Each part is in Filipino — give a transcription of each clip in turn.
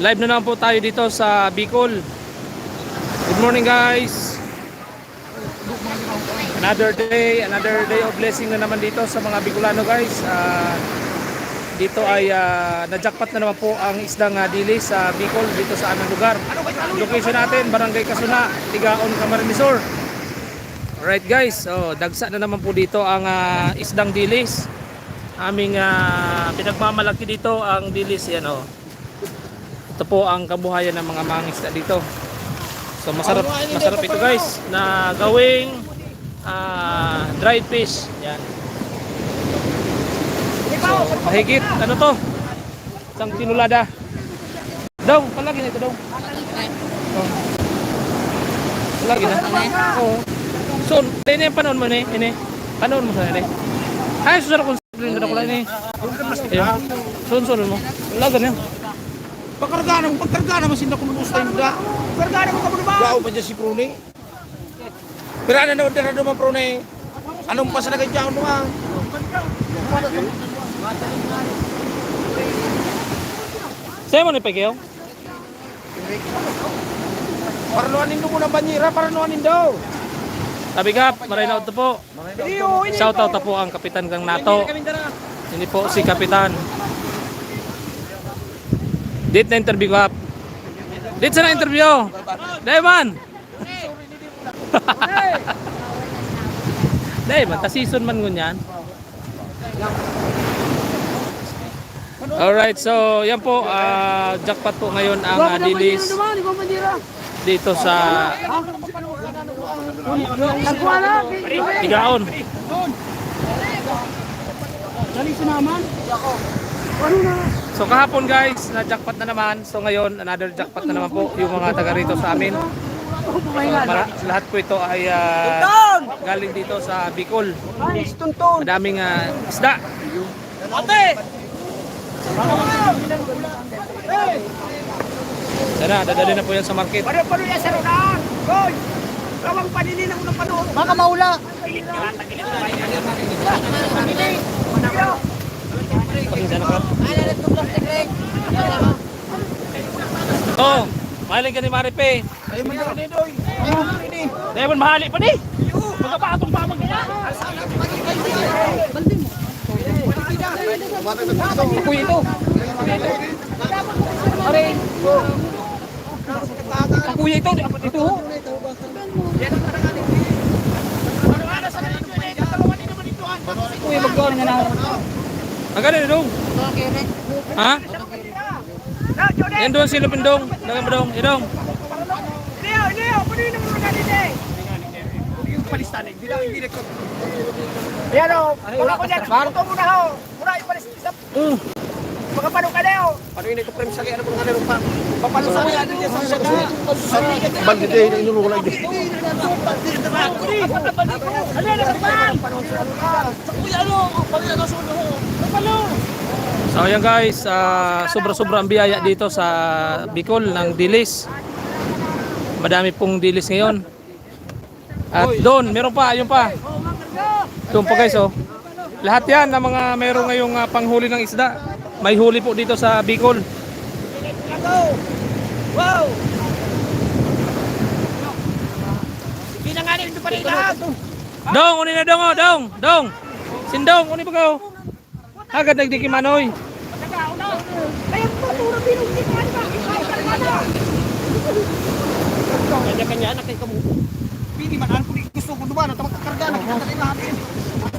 Live na naman po tayo dito sa Bicol. Good morning guys. Another day of blessing na naman dito sa mga Bicolano guys. Dito ay na-jackpot na naman po ang isdang dilis sa Bicol dito sa aming lugar. Location natin, Barangay Kasuna, Tigaon, Camarines Sur. Alright guys, so dagsa na naman po dito ang isdang dilis. Aming pinagmamalaki dito ang dilis, yan oh. Ito po ang kabuhayan ng mga mangisda dito. So masarap ito guys na gawing dried fish. Yan. So mahigit ano to? Isang kinulada. Daw, palagi na ito daw. Oh. Palagi na. Oo. So, ini yung panon mo ni, ini. Panon mo sa ini. Ay, susara kung sabihin na ko lang ini. Sun mo. Wala ganyan. Pagkarga naman sinda kung gusto yung da. Pagkarga naman ka ba? Gao pa dyan si Prune. Pero ano na naman Prune? Anong pa sa nagayaan mo nga? Sa'yo mo ni Pekeo? Paranuanin do muna banyira, paranuanin daw. Sabi ka, maray na ito po. Shout out po ang kapitan ng NATO. Hindi po si kapitan. Dito na interview ka. Dito na interview. Dayman. Dayman, ta season man ngunyan. Alright, so yan po, jackpot po ngayon ang dilis dito sa Tigaon. So kahapon guys, na-jackpot na naman. So ngayon, another jackpot na naman po yung mga taga rito sa amin. Lahat po ito ay galing dito sa Bicol. Madaming isda. Sana, dadali na po yan sa market. Pano yan sa runaan? Goy! Rawang paninin ako ng panood. Baka maula. Pasensya na ka. Oh, mahaling ka ni Maripe. Ay, mandali doy. Dahil mo mahali pa di. Magkapatong pa magkaya. Kuya ito. Aray. Kuya ito. Ito. Kuya magkawin na na. Ang gano'n dong. Ha? Yan doon sila pindong. Dagan dong. Idong. Leo, pano yun ang mga nalite? Yung palistanin, hindi na ko. Yan o, wala ko dyan, ito muna ho. Muna ipalistisap. Mga pano ka Leo. Pano yun ito prem sa kaya, ano kung kanero pa. Papalo sa mga ano dyan sa bandi day na inulong ko lang dyan. So ayan guys, sobra-sobra ang biyaya dito sa Bicol ng dilis. Madami pong dilis ngayon. At doon, meron pa, ayun pa. Doon pa guys oh. Lahat yan ng mga meron ngayong panghuli ng isda. May huli po dito sa Bicol. Wow! Pinanganin ito pa rin lahat. Dong, uni na dong oh, dong. Sindong, uni pa ka oh. Agad nagdiki manoy. Kaya paturo pinunti ko ano ba? Kanya-kanya anak kay kamu. Pili man ano gusto ko duman at magkakarga na kita natin.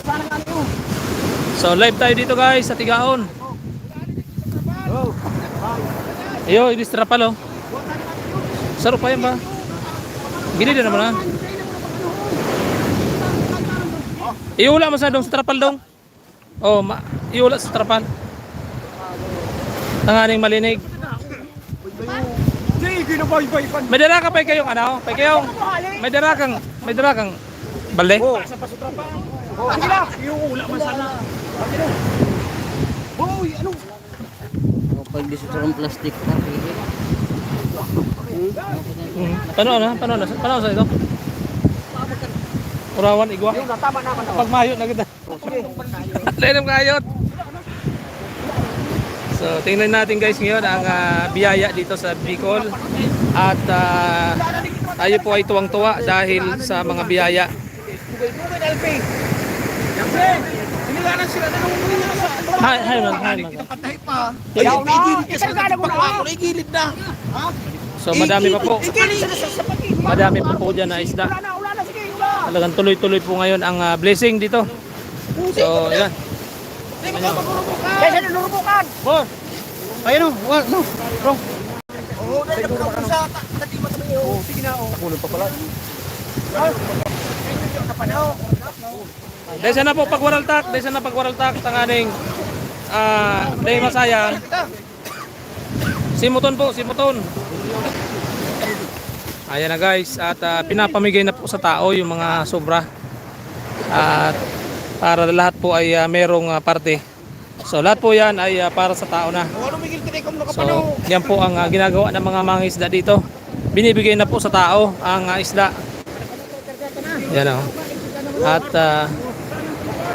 Sana nga niyo. So live tayo dito guys sa Tigaon. Ayo, ibis trapal oh. Sarap pa yan ba? Gini din naman ha. Iula mo sa dong sa trapal dong. Oh, iula sa trapal. Tanganing malinig. May dala ka pa kayong ano? Pa kayong may dala kang balde. Sila, iula man sana. Hoy, ano? Pag disuturang plastic na Paano sa ito? Urawan igwa. Tama naman. Pag mayo na kita. Lain ng kayot. So So tingnan natin guys ngayon ang biyaya dito sa Bicol. At tayo po ay tuwang-tuwa dahil sa mga biyaya. Bugay-bugay na LP. Siyempre, hinilanan sila na nung Hi man, hi man. Patay pa. Ayaw na. Igilid ka sa pagpako. Igilid na. So madami pa po. Igilid sa pati. Madami pa po dyan na isda. Wala na, sige, wala. Talagang tuloy-tuloy po ngayon ang blessing dito. So yan. Hindi mo magurumukan. Kaya siya nanurubukan. Boss! Ayun o, no, bro. Oo, dahil nabukan sa tatiba sa mga. Sige na, oh. Nakulong pa pala. Kapanaw. Dahil sana po pagwaraltak, dahil sana pagwaraltak tanganing dahil masaya. Simuton po, simuton. Ayan na guys, at pinapamigay na po sa tao yung mga sobra. At para lahat po ay merong parte. So lahat po yan ay para sa tao na. Ano migil tinekom na So kapanaw. yan po ang ginagawa ng mga mangingisda dito. Binibigay na po sa tao ang isda. Yan o. At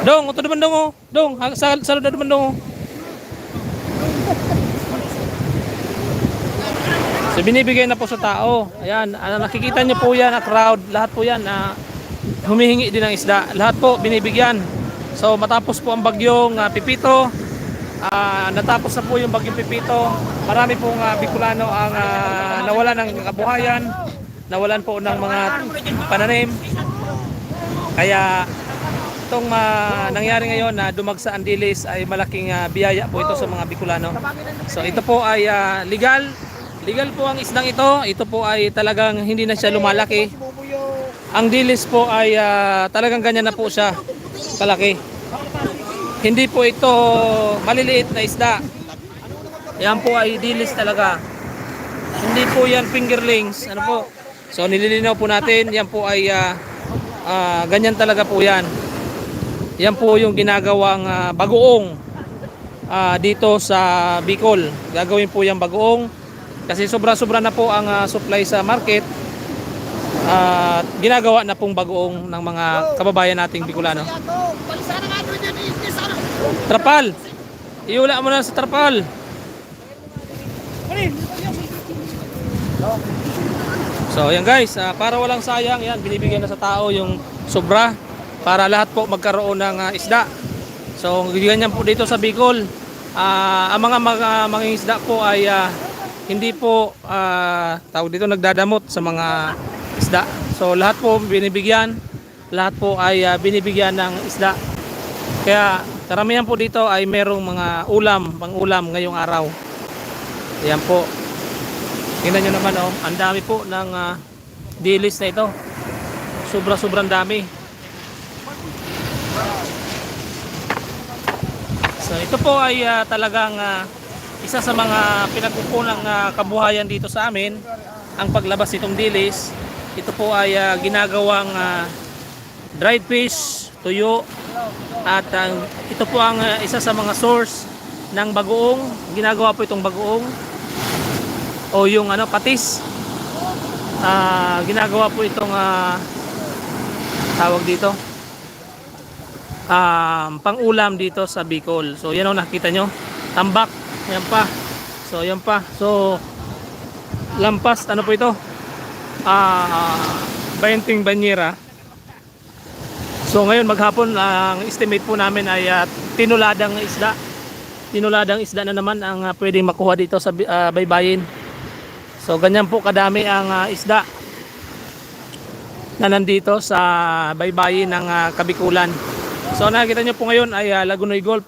Dong, ito naman dong o. Dong, salud na naman dong o. So binibigay na po sa tao. Ayan, nakikita nyo po yan, crowd. Lahat po yan humihingi din ng isda. Lahat po binibigyan. So matapos po ang bagyong Pipito, natapos na po yung bagyong Pipito. Marami pong Bicolano ang nawalan ng kabuhayan, nawalan po ng mga pananim. Kaya itong nangyari ngayon na dumagsa ang dilis ay malaking biyaya po ito sa mga Bicolano. So ito po ay legal. Legal po ang isdang ito. Ito po ay talagang hindi na siya lumalaki. Ang dilis po ay talagang ganyan na po siya kalaki. Hindi po ito maliliit na isda. Yan po ay dilis talaga. Hindi po yan fingerlings. Ano po? So nililinaw po natin. Yan po ay ganyan talaga po yan. Yan po yung ginagawang bagoong dito sa Bicol. Gagawin po yung bagoong kasi sobra-sobra na po ang supply sa market. Ginagawa na pong bagoong ng mga kababayan nating Bicolano. Trapal. Iula mo na sa trapal. So yan guys, para walang sayang, yan binibigyan na sa tao yung sobra para lahat po magkaroon ng isda. So ganyan po dito sa Bicol. Ang mga mangingisda po ay hindi po tawag dito nagdadamot sa mga isda. So lahat po binibigyan, lahat po ay binibigyan ng isda. Kaya karamihan po dito ay merong mga pang-ulam ngayong araw. Ayan po. Tingnan nyo naman oh, ang dami po ng dilis na ito. Sobrang dami. So ito po ay talagang isa sa mga pinagkukunang kabuhayan dito sa amin, ang paglabas nitong dilis. Ito po ay ginagawang dried fish, tuyo, at ito po ang isa sa mga source ng bagoong. Ginagawa po itong bagoong o yung patis. Ginagawa po itong tawag dito pang-ulam dito sa Bicol. So yan o, nakita nyo, tambak, yan pa. So yan pa. So lampas, ano po ito? 20 banyera. So ngayon maghapon ang estimate po namin ay tinuladang isda. Tinuladang isda na naman ang pwedeng makuha dito sa baybayin. So ganyan po kadami ang isda na nandito sa baybayin ng Kabikulan. So nakikita nyo po ngayon ay Lagunoy Gulf.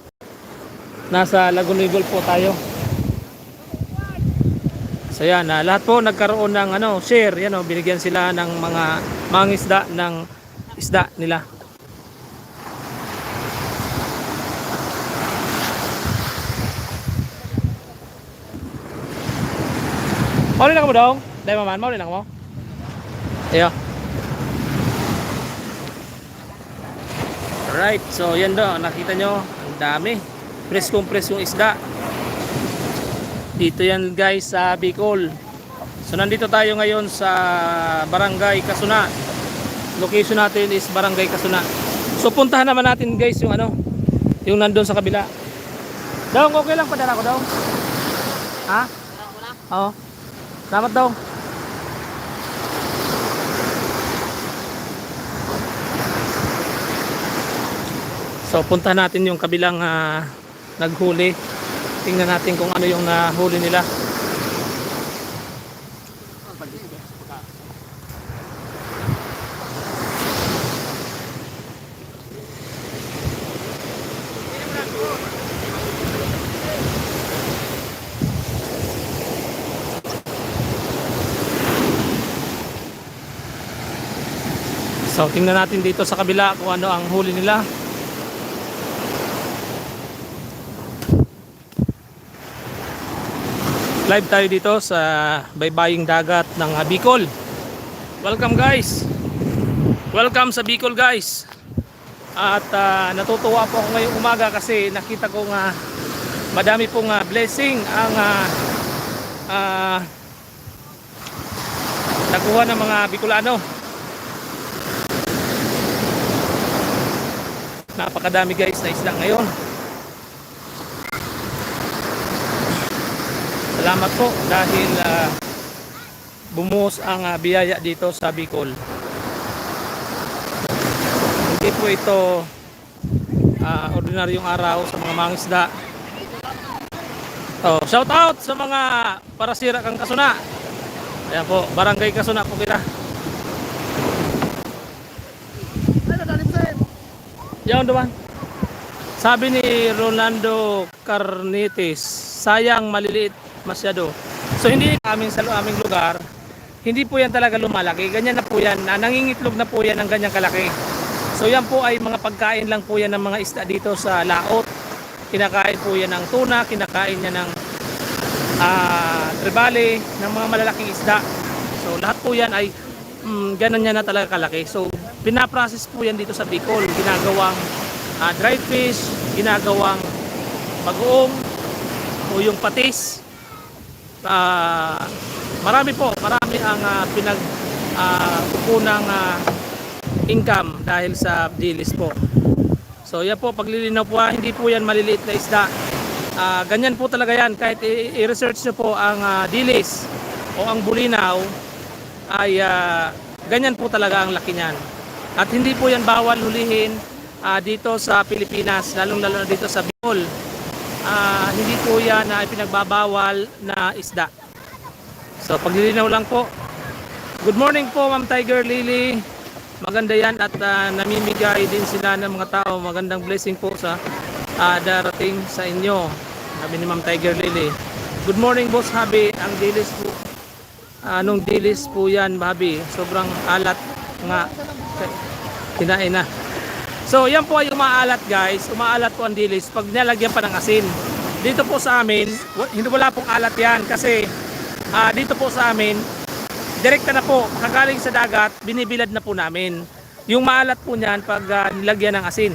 Nasa Lagunoy Gulf po tayo. So yan, lahat po nagkaroon ng share. Yan binigyan sila ng mga mangisda ng isda nila. Mauli na ka mo dong? Dahil maman, mauli na ka mo? Iyo. Alright, so yan do, nakita nyo, ang dami. Preskong isda. Dito yan guys sa Bicol. So nandito tayo ngayon sa Barangay Kasuna. Location natin is Barangay Kasuna. So puntahan naman natin guys yung yung nandun sa kabila. Dong, okay lang padala ko, Dong. Ha? Oo. Salamat, Dong. So punta natin yung kabilang naghuli. Tingnan natin kung ano yung nahuli nila. So tingnan natin dito sa kabila kung ano ang huli nila. Live tayo dito sa baybaying dagat ng Bicol. Welcome guys. Welcome sa Bicol guys. At natutuwa po ako ngayong umaga kasi nakita ko nga madami pong blessing ang nakuha ng mga Bicolano. Napakadami guys na isda ngayon. Salamat po dahil bumuhos ang biyaya dito sa Bicol. Hindi po ito ordinaryong araw sa mga mangisda. Oh, shout out sa mga parasira kang Kasuna. Ayan po, Barangay Kasuna po kita. Yan doon. Sabi ni Rolando Carnitis, sayang maliliit masyado. So hindi aming sa aming lugar, hindi po yan talaga lumalaki. Ganyan na po yan, nangingitlog na po yan ng ganyang kalaki. So yan po ay mga pagkain lang po yan ng mga isda dito sa laot. Kinakain po yan ng tuna, kinakain yan ng trevally, ng mga malalaking isda. So lahat po yan ay ganun yan na talaga kalaki. So pinaprocess po yan dito sa Bicol. Ginagawang dried fish, ginagawang bagoong o yung patis. Marami ang pinagkukunang income dahil sa dilis po. So yan po, paglilinaw po, hindi po yan maliliit na isda. Ganyan po talaga yan, kahit i-research nyo po ang dilis o ang bulinaw ay ganyan po talaga ang laki niyan. At hindi po yan bawal hulihin dito sa Pilipinas, lalong-lalo na dito sa Bicol. Hindi po yan na pinagbabawal na isda. So paglilinaw lang po. Good morning po Ma'am Tiger Lily. Maganda yan at namimigay din sila ng mga tao. Magandang blessing po sa darating sa inyo. Sabi ni Ma'am Tiger Lily. Good morning Boss Habi. Ang dilis po, anong dilis po yan Habi? Sobrang alat nga. Kinain na. So yan po ay umaalat guys. Umaalat po ang dilis pag nilagyan pa ng asin. Dito po sa amin, hindi wala pong alat yan kasi dito po sa amin, direkta na po, makagaling sa dagat, binibilad na po namin. Yung maalat po niyan pag nilagyan ng asin.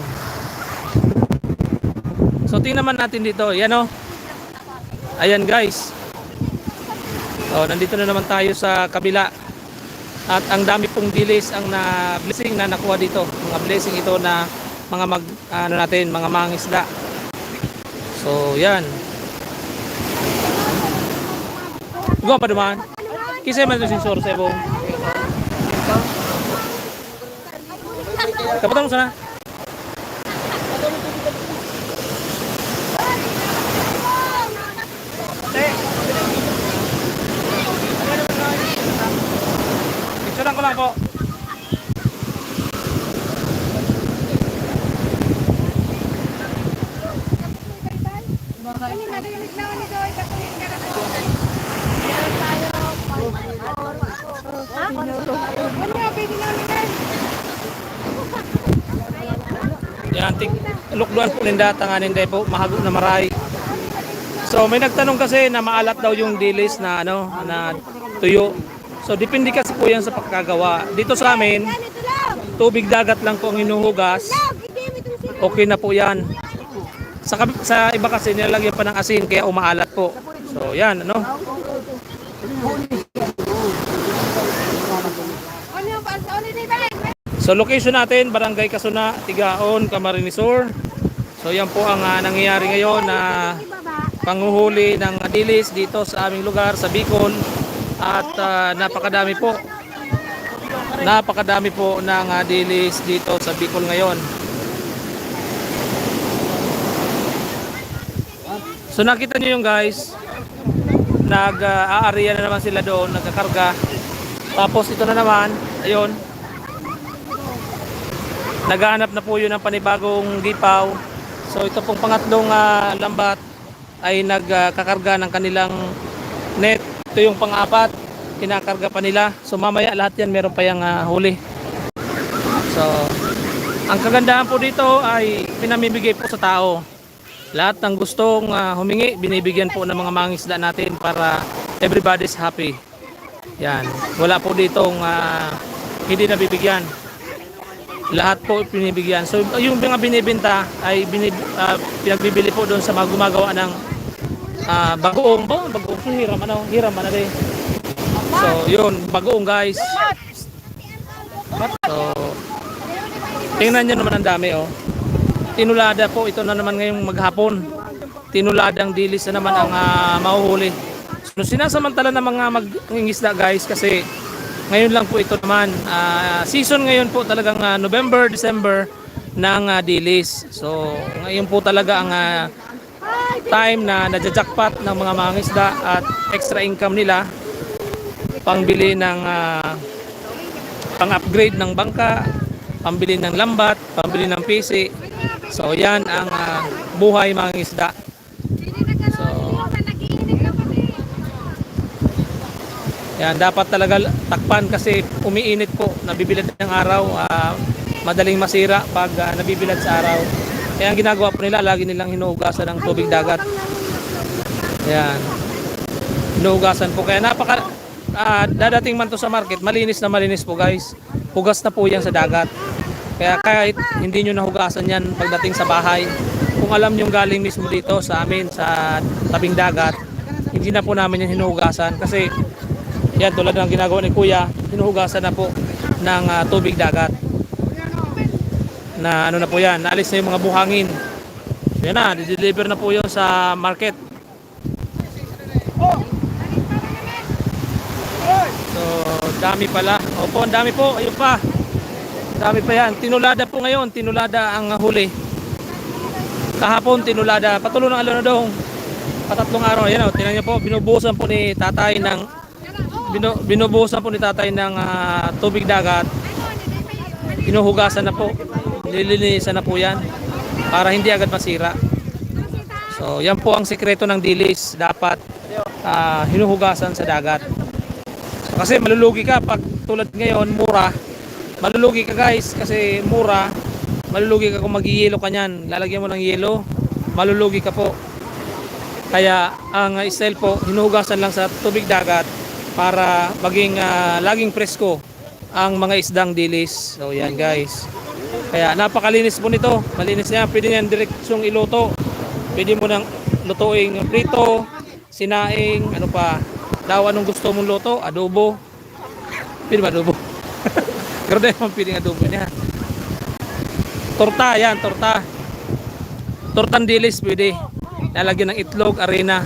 So tingnan naman natin dito, yan o. Ayan guys. So nandito na naman tayo sa kabila. At ang dami pong dilis ang blessing na nakuha dito. Mga blessing ito na mga mga mangisda. So yan. Gua pa duman. Kisay man ito sinsor sa ibong. Kapatang mo sana. Picturean ko lang po. Yan, lukduan po ninda, tanganin day po, mahago na maray. So may nagtanong kasi na maalat daw yung dilis na na tuyo. So depende kasi po yan sa pagkagawa. Dito sa amin, tubig dagat lang po ang hinuhugas. Okay na po yan. Sa iba kasi nilalagyan pa ng asin kaya umaalat po. So yan, So location natin, Barangay Kasuna, Tigaon, Camarines Sur. So yan po ang nangyayari ngayon na panghuhuli ng dilis dito sa aming lugar sa Bicol at napakadami po. Napakadami po ng dilis dito sa Bicol ngayon. So nakita niyo yung guys, nag-aariya na naman sila doon, nagkakarga. Tapos ito na naman, ayun. Naghahanap na po yun ng panibagong gipaw. So ito pong pangatlong lambat ay nagkakarga ng kanilang net. Ito yung pang-apat, kinakarga pa nila. So mamaya lahat yan meron pa yung huli. So ang kagandahan po dito ay pinamimigay po sa tao. Lahat ng gustong humingi, binibigyan po ng mga mangingisda natin para everybody's happy. Yan, wala po ditong hindi nabibigyan. Lahat po pinibigyan. So yung mga binibenta ay pinagbibili po doon sa mga gumagawa ng bagoong. Bagoong so, hiram ano din. So yun, bagoong guys. So tingnan nyo naman ang dami oh. Tinulada po ito na naman ngayong maghapon. Tinuladang dilis na naman ang mahuhuli. So sinasamantala ng mga mag-ingisda guys kasi ngayon lang po ito naman. Season ngayon po talagang November, December ng dilis. So ngayon po talaga ang time na nadja-jackpot ng mga mangingisda at extra income nila pangbili ng pang-upgrade ng bangka, pambili ng lambat, pambili ng PC. So yan ang buhay mangingisda. So yan, dapat talaga takpan kasi umiinit po, nabibilad ng araw, madaling masira pag nabibilad sa araw. Kaya ang ginagawa po nila, lagi nilang hinuhugasan ng tubig dagat. Yan, hinuhugasan po. Kaya dadating man to sa market, malinis na malinis po guys. Hugas na po yan sa dagat. Kaya kahit hindi nyo nahugasan yan pagdating sa bahay, kung alam nyo galing mismo dito sa amin sa tabing dagat, hindi na po namin yan hinuhugasan kasi yan tulad ng ginagawa ni Kuya, hinuhugasan na po ng tubig dagat. Na ano na po yan, naalis na yung mga buhangin. So yan na, deliver na po yun sa market. So dami pala. Opo, ang dami po, ayun pa. Dami pa yan. Tinulada po ngayon, tinulada ang huli. Kahapon tinulada, patuloy ng Alonadong. Patatlong araw, yan o, tingnan niyo po, binubuhusan po ni tatay ng tubig dagat. Hinuhugasan na po, nililinisan na po yan para hindi agad masira. So yan po ang sikreto ng dilis, dapat hinuhugasan sa dagat. So, kasi malulugi ka pag tulad ngayon mura, malulugi ka guys kasi mura, malulugi ka kung mag-yelo ka nyan, lalagyan mo ng yelo, malulugi ka po. Kaya ang style po, hinuhugasan lang sa tubig dagat para maging laging presko ang mga isdang dilis. So yan guys, kaya napakalinis po nito, malinis niya, pwede niyan direksyong iluto, pwede mo nang lutuing prito, sinaing, ano pa daw, anong gusto mong luto, adobo, pwede ba adobo? Pero dahil naman pwede adobo niya. Torta, yan, tortang dilis pwede, lalagyan ng itlog, arena.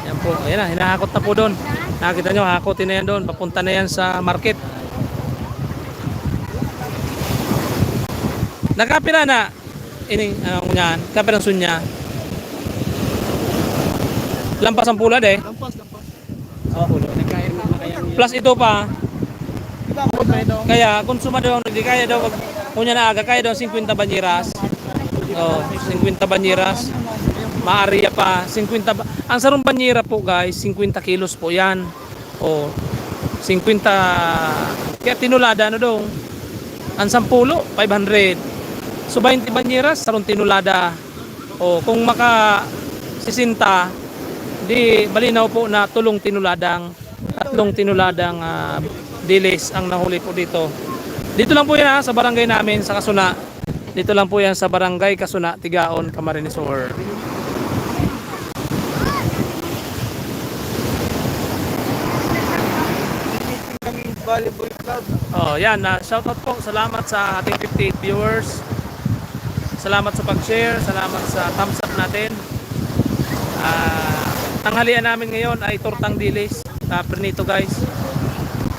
Yan po, ayan na, hinahakot na po doon. Nakita nyo, hakotin na yan doon, papunta na yan sa market. Nakapira na ining yan, kapirang sunya. Lampas ang pulad eh. Lampas. Oh, plus ito pa. Kaya konsumador di kaya daw kunya na aga kaya daw 50 banyeras. Oh, 50 banyeras. Maariya pa 50 ang sarong banyera po guys, 50 kilos po 'yan. Oh, 50 kaya tinulada no dong. Ang 10 500. So 20 banyeras sarong tinulada. Oh, kung maka 60 di malinaw po na tatlong tinuladang dilis ang nahuli po dito. Dito lang po yan sa barangay namin sa Kasuna. Dito lang po yan sa barangay Kasuna, Tigaon, Camarines Sur. Oh, yan, shoutout po. Salamat sa ating 58 viewers. salamat sa pag-share, salamat sa thumbs up natin. Tanghalian namin ngayon ay tortang dilis, pernito guys.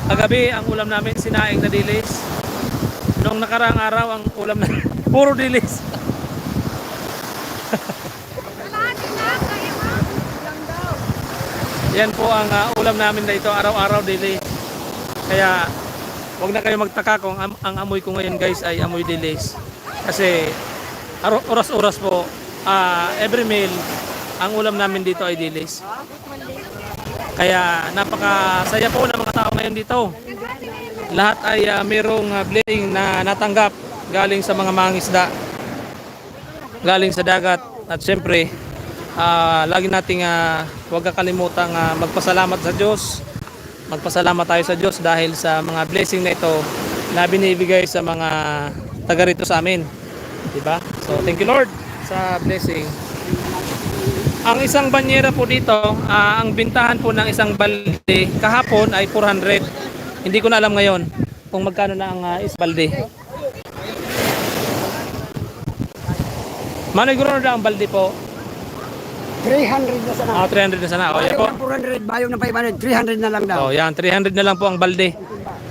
Kagabi ang ulam namin sinaing na dilis. Noong nakaraang araw ang ulam na puro dilis. Yan po ang ulam namin dito araw-araw dilis. Kaya wag na kayo magtaka kung ang amoy ko ngayon guys ay amoy dilis. Kasi oras-oras po every meal ang ulam namin dito ay dilis. Kaya napakasaya po ng mga tao ngayon dito. Lahat ay mayroong blessing na natanggap galing sa mga mangingisda, galing sa dagat. At syempre lagi nating huwag kakalimutan magpasalamat sa Diyos. Magpasalamat tayo sa Diyos dahil sa mga blessing na ito na binibigay sa mga taga rito sa amin, diba? So thank you Lord sa blessing. Ang isang banyera po dito, ang bintahan po ng isang balde kahapon ay 400. Hindi ko na alam ngayon kung magkano na ang isbalde. Manoy guro na ang balde po. 300 na sana. 300 na sana. O, yan po. Bayo ng 400, bayo ng 500, 300 na lang daw. O, yan, 300 na lang po ang balde.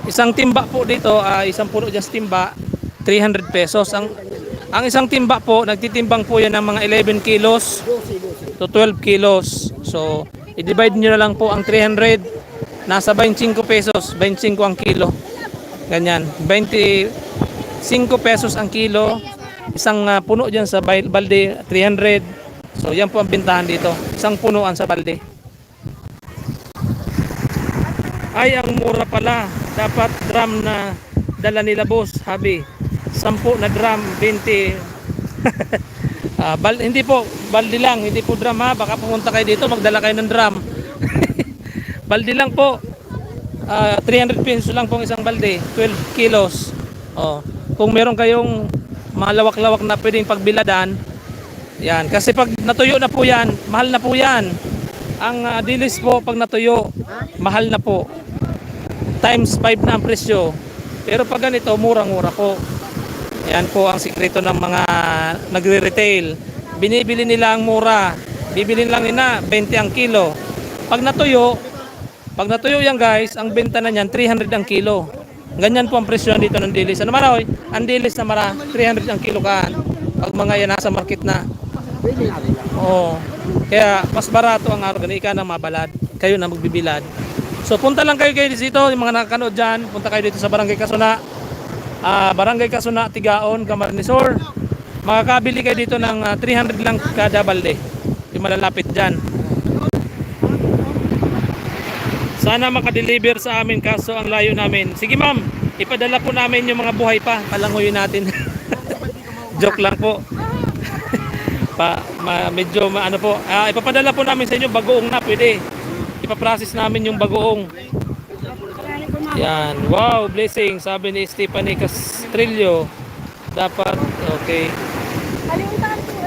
Isang timba po dito, isang puno dyan sa timba, 300 pesos. Ang isang timba po, nagtitimbang po yan ng mga 11 kilos to 12 kilos. So, i-divide nyo na lang po ang 300. Nasa 25 pesos, 25 ang kilo. Ganyan, 25 pesos ang kilo. Isang puno dyan sa balde, 300. So yan po ang bintahan dito. Isang punuan sa balde. Ay, ang mura pala. Dapat drum na dala nila boss, habi. 10 na drum, 20. Hindi po, balde lang. Hindi po drum ha. Baka pumunta kayo dito, magdala kayo ng drum. Balde lang po. 300 pesos lang pong isang balde. 12 kilos. Oh. Kung meron kayong malawak-lawak na pwedeng pagbiladan, yan, kasi pag natuyo na po yan, mahal na po yan. Ang dilis po pag natuyo, mahal na po. Times 5 na ang presyo. Pero pag ganito, murang-mura po. Yan po ang sikreto ng mga nagre-retail. Binibili nila ang mura. Bibili lang nila 20 ang kilo. Pag natuyo yan guys, ang benta na niyan 300 ang kilo. Ganyan po ang presyo dito ng dilis. Ano man oy? Ang dilis na mara 300 ang kilo ka. Pag mga yan nasa market na. Oo. Kaya mas barato ang organika ng mabalad. Kayo na magbibilad. So punta lang kayo dito, yung mga nakakanood dyan, punta kayo dito sa Barangay Kasuna. Barangay Kasuna, Tigaon, Camarnesor. Makakabili kayo dito ng 300 lang kada balde. Yung malalapit dyan. Sana makadeliver sa amin kaso ang layo namin. Sige ma'am, ipadala po namin yung mga buhay pa. Palangoyin natin. Joke lang po. Medyo ano po, ipapadala po namin sa inyo bagoong na pwede. Ipaprocess namin yung bagoong. Yan, wow, blessing, sabi ni Stephanie Castrillo. Dapat, okay.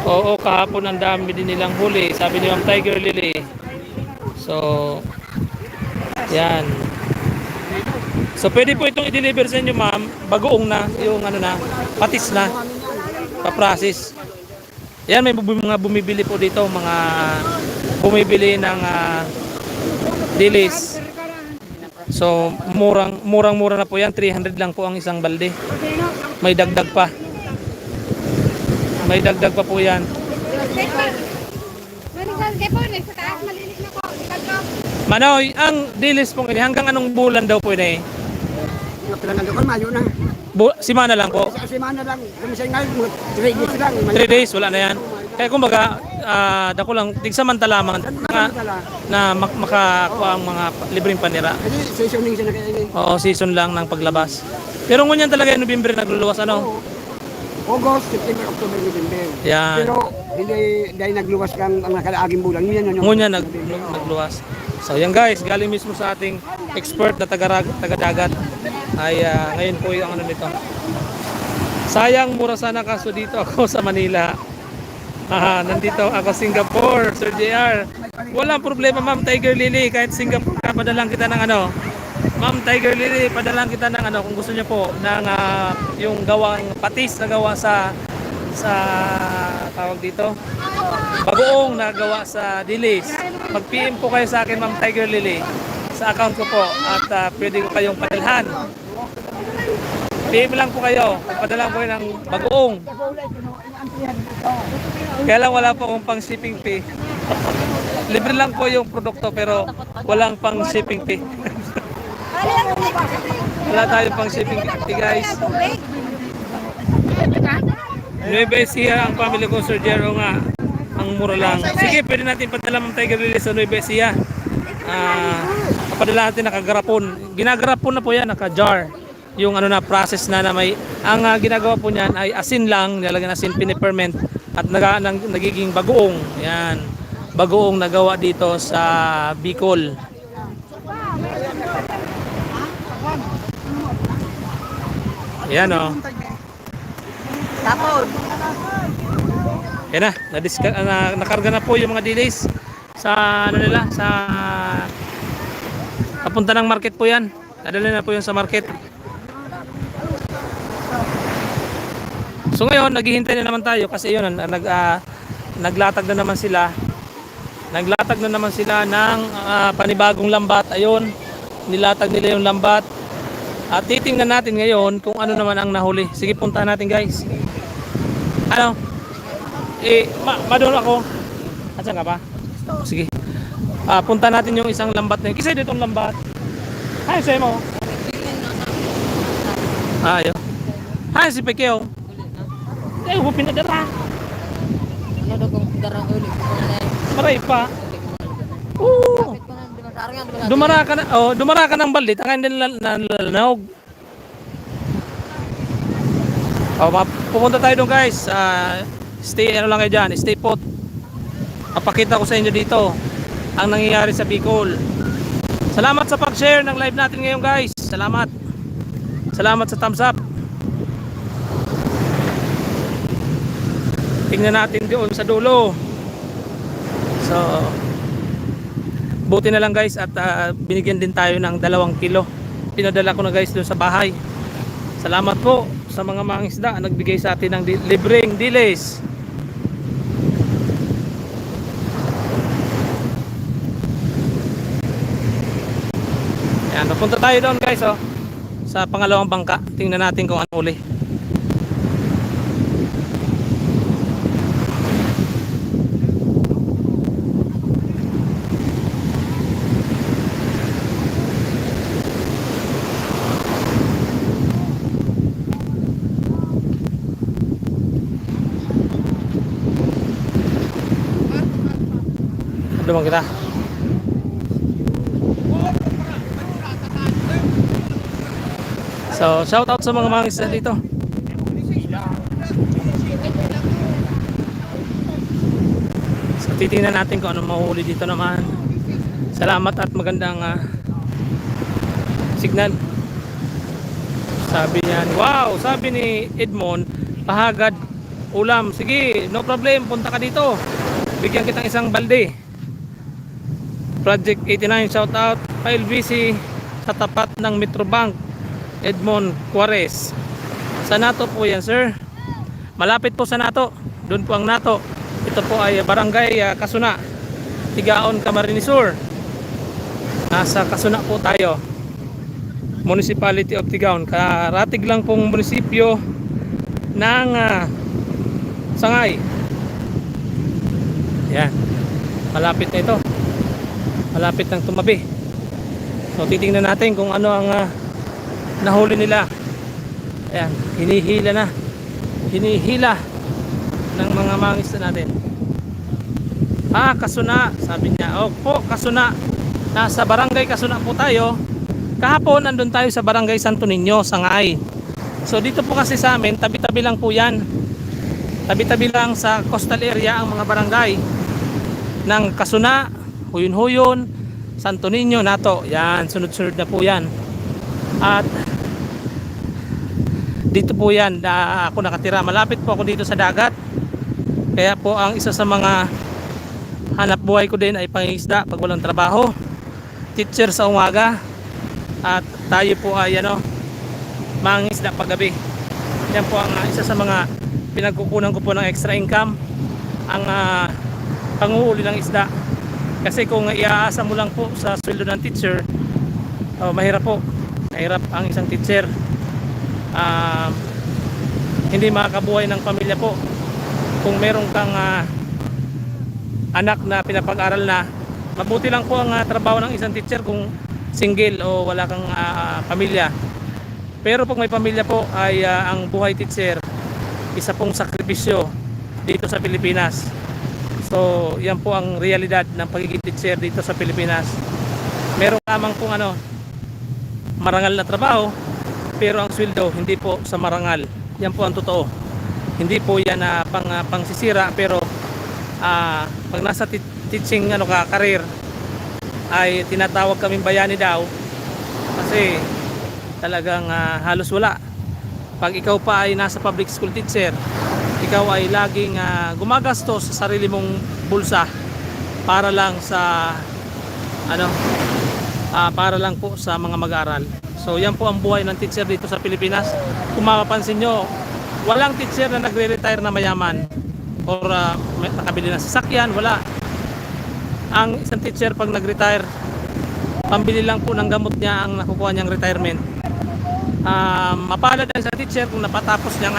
Oo, kahapon ang dami din nilang huli, sabi ni Ma'am Tiger Lily. So, yan. So, pwede po itong i-deliver sa inyo ma'am, bagoong na, yung ano na, patis na, paprocess. Yan, may mga bumibili po dito, mga bumibili ng dilis. So, murang-mura na po yan. 300 lang po ang isang balde. May dagdag pa. May dagdag pa po yan. Manoy, ang dilis po ini hanggang anong bulan daw po ini? Mayo na. Simana lang po. Simana lang. Kumisay ngayon, 3 days lang. 3 days, wala na yan. Kaya kumbaga, dako lang, tigsamantala na makakuha ang mga libreng panira. Kasi seasoning siya na kaya ini. Oo, season lang ng paglabas. Pero ngunyan talaga yung November nagluluwas, ano? August, September, October, November. Yan. Pero hindi dahil nagluwas kang ang nakalaaging bulan. Ngunyan nagluwas. So yan guys, galing mismo sa ating expert na taga-dagat. Ay ngayon po yung ano nito. Sayang, mura sana kaso dito ako sa Manila. Nandito ako Singapore, Sir JR. Walang problema Ma'am Tiger Lily, kahit Singapore ka, padalang kita ng ano. Ma'am Tiger Lily, padalang kita ng ano kung gusto niyo po ng yung gawang patis na gawa sa sa tawag dito, bagoong nagawa sa Dilis. Mag-PM po kayo sa akin, Ma'am Tiger Lily, sa account ko po, at pwede ko kayong padalhan. PM lang po kayo, padala ko kayo ng bagoong. Kaya lang wala po akong pang shipping fee. Libre lang po yung produkto pero walang pang shipping fee. Wala tayong pang shipping fee, guys. Nueva Ecija ang family ko, Sir Jero nga. Ang mura lang. Sige, pwede natin padala Ma'am Tiger Lily sa Nueva Ecija. Padala natin nakagarapon. Ginagarapon na po yan, naka-jar. Yung ano na process na may ang ginagawa po niyan ay asin lang, nilalagyan asin, piniferment at nagiging bagoong. Yan. Bagoong nagawa dito sa Bicol. Yan oh. Tapos. Yan na, nakarga na po yung mga delays sa ano nila, sa papunta ng market po yan. Nadala na po yun sa market. So ngayon, naghihintay na naman tayo kasi yun, naglatag na naman sila. Naglatag na naman sila ng panibagong lambat. Ayun, nilatag nila yung lambat. At titingnan natin ngayon kung ano naman ang nahuli. Sige, puntahan natin, guys. Ano? Madon ako. Asan ka ba? Sige. Punta natin yung isang lambat na yun. Kisay dito ang lambat. Ay, sa'yo mo. Ayun. Ay, si Pekeo. Eh, huwag pinadara. Ano daw kung darang ulit ko na Maray pa. Oo. Dumara ka na, dumara ka ng balde, tangan din nalalanog. Pupunta tayo doon, guys. Stay ano lang kayo dyan, stay put. Papakita ko sa inyo dito ang nangyayari sa Bicol. Salamat sa pag-share ng live natin ngayon, guys. Salamat. Salamat sa thumbs up. Tingnan natin doon sa dulo. So buti na lang, guys, at binigyan din tayo ng 2 kilo. Pinadala ko na, guys, doon sa bahay. Salamat po sa mga mangingisda na nagbigay sa atin ng libreng dilis. Yan, napunta tayo doon, guys, sa pangalawang bangka. Tingnan natin kung ano uli. Dumang kita. So, shout out sa mga mangisda dito. So, titingnan natin kung ano mahuli dito naman. Salamat at magandang signal. Sabi niyan, wow, sabi ni Edmond, pahagad ulam. Sige, no problem, punta ka dito. Bigyan kitang isang balde. Project 89, shout out. File BC sa tapat ng Metrobank, Edmond Juarez. Sa NATO po yan, sir. Malapit po sa NATO. Doon po ang NATO. Ito po ay Barangay Kasuna, Tigaon, Camarines Sur. Nasa Kasuna po tayo, Municipality of Tigaon. Karatig lang pong munisipyo ng Sangay. Yan, malapit na ito. Malapit ng tumabi. So titingnan natin kung ano ang nahuli nila. Ayan, hinihila na. Hinihila ng mga mangisda natin. Kasuna, sabi niya. Opo, Kasuna. Nasa Barangay Kasuna po tayo. Kahapon andun tayo sa Barangay Santo Niño, Sangay. So dito po kasi sa amin, tabi-tabi lang po yan. Tabi-tabi lang sa coastal area ang mga barangay ng Kasuna, Huyun-Huyun, Santo Niño, NATO. Yan, sunod-sunod na po yan. At dito po yan ako nakatira. Malapit po ako dito sa dagat. Kaya po ang isa sa mga hanap buhay ko din ay pangingisda pag walang trabaho. Teacher sa umaga. At tayo po ay mangingisda paggabi. Yan po ang isa sa mga pinagkukunan ko po ng extra income ang panguhuli ng isda. Kasi kung iaasa mo lang po sa sweldo ng teacher, mahirap po. Mahirap ang isang teacher. Hindi makakabuhay ng pamilya po. Kung meron kang anak na pinapag-aral na, mabuti lang po ang trabaho ng isang teacher kung single o wala kang pamilya. Pero pag may pamilya po ay ang buhay teacher isa pong sakripisyo dito sa Pilipinas. So yan po ang realidad ng pagiging teacher dito sa Pilipinas. Meron lamang pong marangal na trabaho, pero ang sweldo hindi po sa marangal. Yan po ang totoo. Hindi po yan pangsisira, pero pag nasa teaching career ay tinatawag kaming bayani daw kasi talagang halos wala. Pag ikaw pa ay nasa public school teacher, ikaw ay laging gumagastos sa sarili mong bulsa para lang sa para lang po sa mga mag-aaral. So yan po ang buhay ng teacher dito sa Pilipinas. Kung mapapansin nyo, walang teacher na nagre-retire na mayaman or nakabili ng sasakyan, wala. Ang isang teacher pag nag-retire, pambili lang po ng gamot niya ang nakukuha niyang retirement. Mapalad ang isang teacher kung napatapos niyang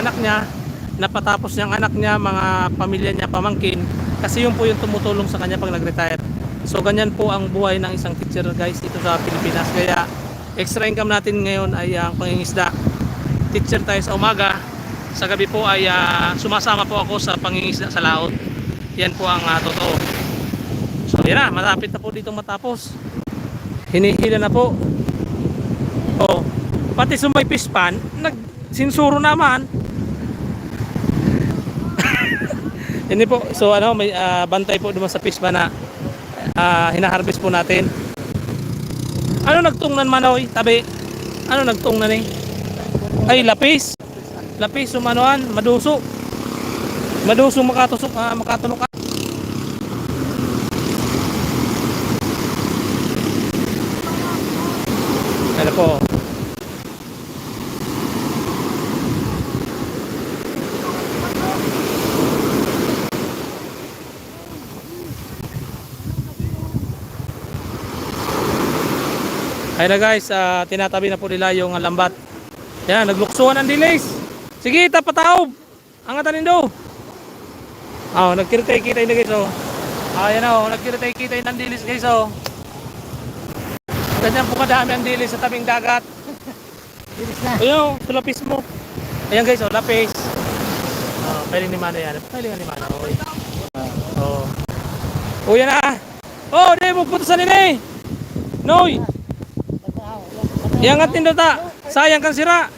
anak niya, mga pamilya niya, pamangkin, kasi yun po yung tumutulong sa kanya pag nag-retire. So ganyan po ang buhay ng isang teacher guys dito sa Pilipinas. Kaya extra income natin ngayon ay ang pangingisda. Teacher tayo sa umaga, sa gabi po ay sumasama po ako sa pangingisda sa laot. Yan po ang totoo. So yan na, malapit na po dito matapos. Hinihila na po. Pati sumay pispan, nagsinsuro naman. Hindi po. So may bantay po naman sa pispan na hinaharvest po natin. Ano nagtungnan manoy? Tabi. Ano nagtungnan eh? Ay, lapis. Lapis sumanoan, maduso. Maduso makatusok, makatunok. Ano po? Ayun na guys, tinatabi na po nila yung lambat. Yan, nagluksuhan ang delays. Sige, tapataob. Angatan nindo. Nagkiritay-kitay na guys. Ayan nagkiritay-kitay ng dilis guys. Ganyan po kadami ang dilis sa tabing dagat. Ayun, sa lapis mo. Ayan guys, lapis. Pwede ni Mana yan. Pwede nga ni Mana. Yan na. Di mo putusan nila eh. Noy. Iangat nindo ta. Sayang kan sira.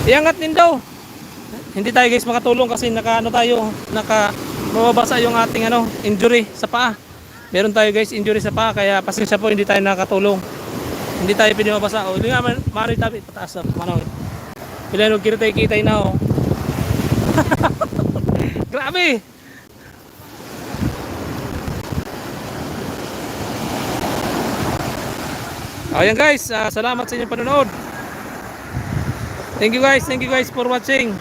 Iangat nindo. Hindi tayo guys makatulong kasi mababasa yung ating injury sa paa. Meron tayo guys injury sa paa, kaya pasensya po hindi tayo nakatulong. Hindi tayo pwede mabasa. Hindi nga mari tabi pataas na manaw. Pila kitay na Grabe. Ayan guys, salamat sa inyong panonood. Thank you guys for watching.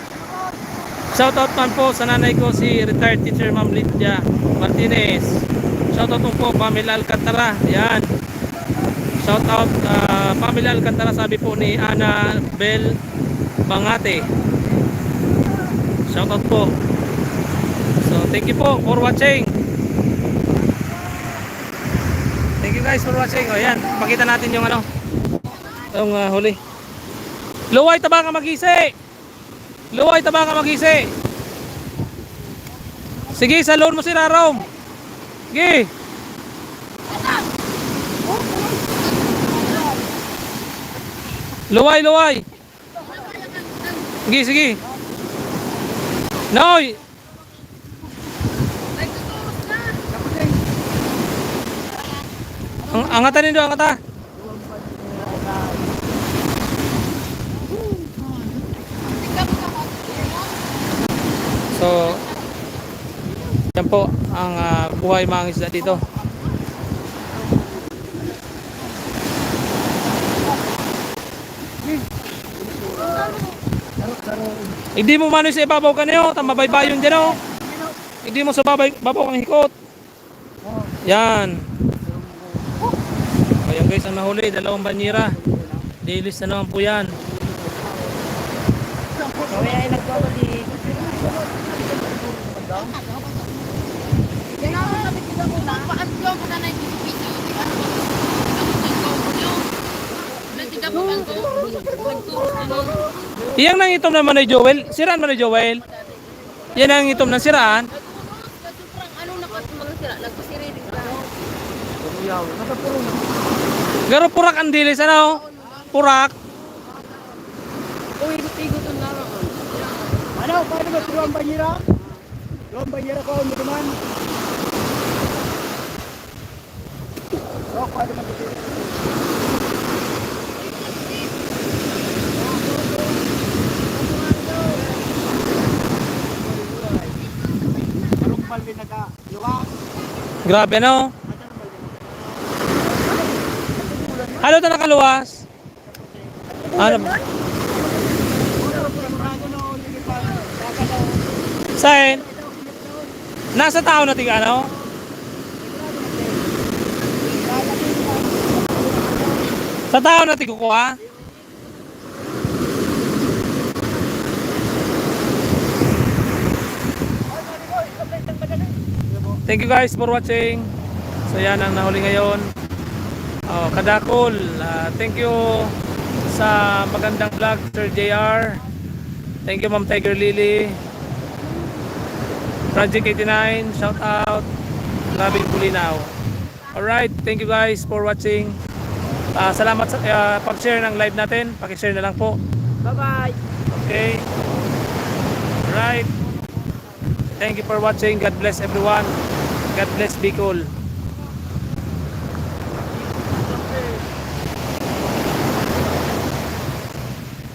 Shout out man po sa nanay ko, si retired teacher Ma'am Lydia Martinez. Shout out po Pamela Alcantara. Yan. Shout out Pamela Alcantara, sabi po ni Ana Bel Bangate. Shout out po. So thank you po for watching. Thank you guys for watching. Ayan, pakita natin yung yung huli. Luway taba ka magisi. Luway taba ka magisi. Sige, salon mo si Rarom. Sige. Luway. Sige. Noy. Angatan nindo, angata. So, yan po ang buhay mga isda dito. Hindi mo mano sa ibabaw ka niyo, tamabaybayon dyan oh. Hindi mo sa babaw kang hikot. Yan. Ayan guys, ang nahuli, 2 banyera. Dilis na naman po yan. Kaya ay nagbabalik. Iyang nang itom naman ni Joel. Siraan man ni Joel. Yan ang itom ng siraan. Garo purak ang dilis ano? Purak. Ano, paano ba si Luang Banyera? Luang Banyera ko, ano naman? Paano ba ito? Anong palbi naka-luwak? Grabe ano? Ano ito nakaluwas? Ano ba? Saan? Nasa tao na tiga ano? Sa tao na tiga ko ha? Thank you guys for watching. So yan ang nahuli ngayon. Oh, Kadakol. Thank you sa magandang vlog, Sir JR. Thank you Ma'am Tiger Lily. Project 89, shout out. Grabing Pulinaw. Alright, thank you guys for watching. Salamat sa pag-share ng live natin. Paki-share na lang po. Bye-bye. Okay. Alright. Thank you for watching. God bless everyone. God bless Bicol.